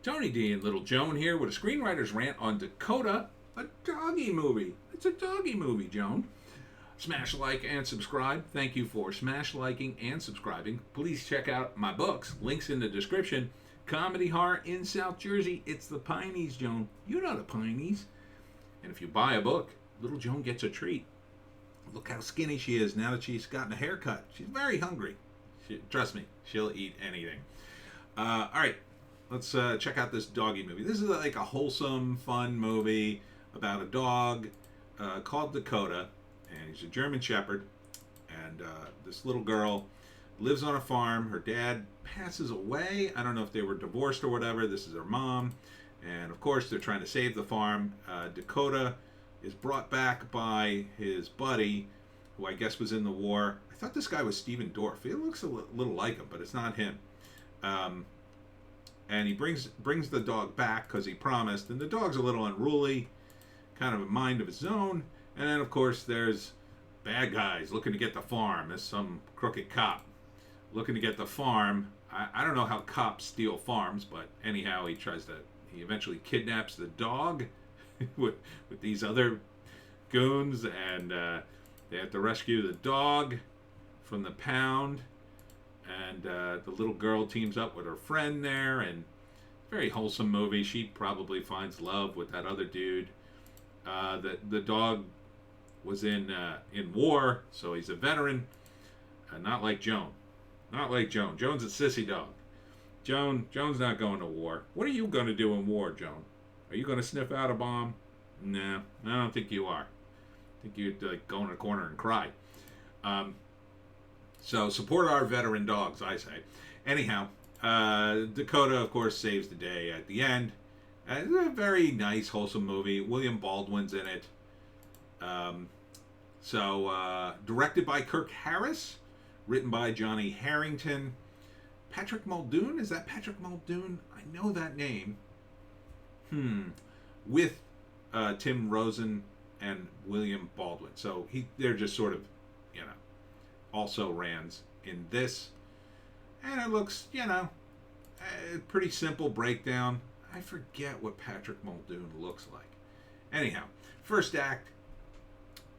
Tony D and Little Joan here with a screenwriter's rant on Dakota, a doggy movie. It's a doggy movie, Joan. Smash like and subscribe. Thank you for smash liking and subscribing. Please check out my books. Links in the description. Comedy horror in South Jersey. It's the Pineys, Joan. You know the Pineys. And if you buy a book, Little Joan gets a treat. Look how skinny she is now that she's gotten a haircut. She's very hungry. Trust me, she'll eat anything. All right. Let's check out this doggy movie. This is like a wholesome, fun movie about a dog called Dakota, and he's a German Shepherd. And this little girl lives on a farm. Her dad passes away. I don't know if they were divorced or whatever. This is her mom. And of course, they're trying to save the farm. Dakota is brought back by his buddy, who I guess was in the war. I thought this guy was Steven Dorff. He looks a little like him, but it's not him. And he brings the dog back because he promised. And the dog's a little unruly, kind of a mind of his own. And then, of course, there's bad guys looking to get the farm. There's some crooked cop looking to get the farm. I don't know how cops steal farms, but anyhow, he eventually kidnaps the dog with these other goons. And they have to rescue the dog from the pound. And the little girl teams up with her friend there, and very wholesome movie. She probably finds love with that other dude. The dog was in war, so he's a veteran. Not like Joan. Not like Joan. Joan's a sissy dog. Joan's not going to war. What are you going to do in war, Joan? Are you going to sniff out a bomb? No, I don't think you are. I think you'd go in a corner and cry. So support our veteran dogs, I say. Anyhow, Dakota, of course, saves the day at the end. It's a very nice, wholesome movie. William Baldwin's in it. Directed by Kirk Harris. Written by Johnny Harrington. Patrick Muldoon? Is that Patrick Muldoon? I know that name. With Tim Rosen and William Baldwin. So they're just sort of, also Rands in this. And it looks, a pretty simple breakdown. I forget what Patrick Muldoon looks like. Anyhow, first act,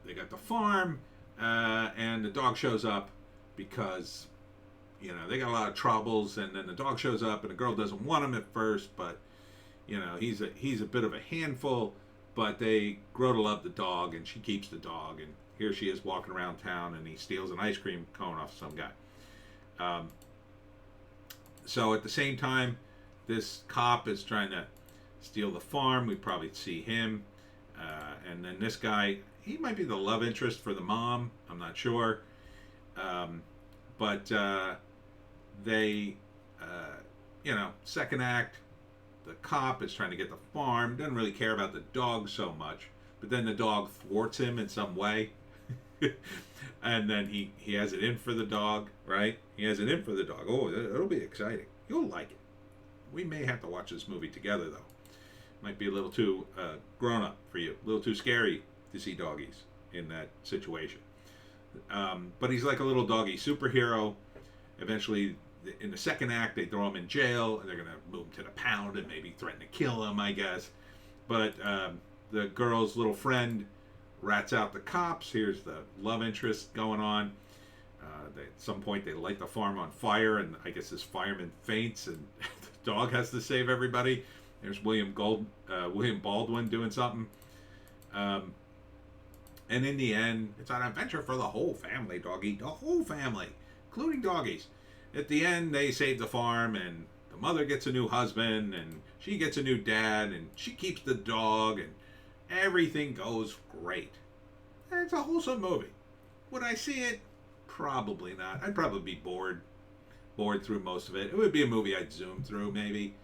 they got the farm, and the dog shows up because, they got a lot of troubles, and then the dog shows up, and the girl doesn't want him at first, but, he's a bit of a handful, but they grow to love the dog, and she keeps the dog, and here she is walking around town, and he steals an ice cream cone off some guy. So at the same time, this cop is trying to steal the farm. We probably see him. And then this guy, he might be the love interest for the mom. I'm not sure. But second act, the cop is trying to get the farm. Doesn't really care about the dog so much. But then the dog thwarts him in some way. And then he has it in for the dog, right? He has it in for the dog. Oh, it'll be exciting. You'll like it. We may have to watch this movie together, though. Might be a little too grown up for you. A little too scary to see doggies in that situation. But he's like a little doggy superhero. Eventually, in the second act, they throw him in jail, and they're going to move him to the pound and maybe threaten to kill him, I guess. But the girl's little friend rats out the cops. Here's the love interest going on. At some point, they light the farm on fire, and I guess this fireman faints, and the dog has to save everybody. There's William Baldwin doing something. And in the end, it's an adventure for the whole family, doggy. The whole family, including doggies. At the end, they save the farm, and the mother gets a new husband, and she gets a new dad, and she keeps the dog, and everything goes great. It's a wholesome movie. Would I see it? Probably not. I'd probably be bored through most of it. It would be a movie I'd zoom through, maybe.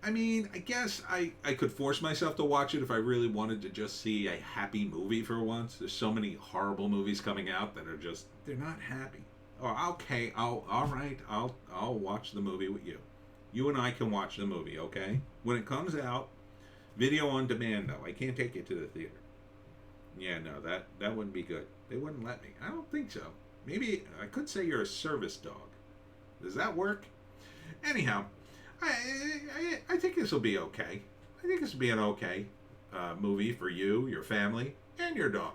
I mean, I guess I could force myself to watch it if I really wanted to just see a happy movie for once. There's so many horrible movies coming out that are just, they're not happy. Oh, okay, all right, I'll watch the movie with you. You and I can watch the movie, okay? When it comes out, video on demand, though. I can't take it to the theater. Yeah, no, that wouldn't be good. They wouldn't let me. I don't think so. Maybe I could say you're a service dog. Does that work? Anyhow, this will be okay. I think this will be an okay movie for you, your family, and your dog.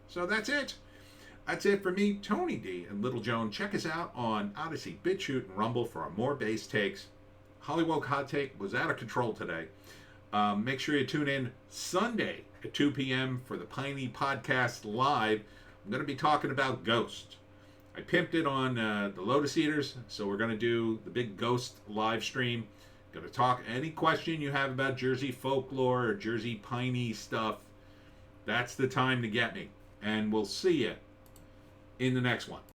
So that's it. That's it for me, Tony D, and Little Joan. Check us out on Odysee, Bitchute, and Rumble for more bass takes. Hollywoke Hot Take was out of control today. Make sure you tune in Sunday at 2 p.m. for the Piney podcast live. I'm going to be talking about Ghost. I pimped it on the Lotus Eaters, so we're going to do the big Ghost live stream. Going to talk any question you have about Jersey folklore or Jersey Piney stuff. That's the time to get me. And we'll see you in the next one.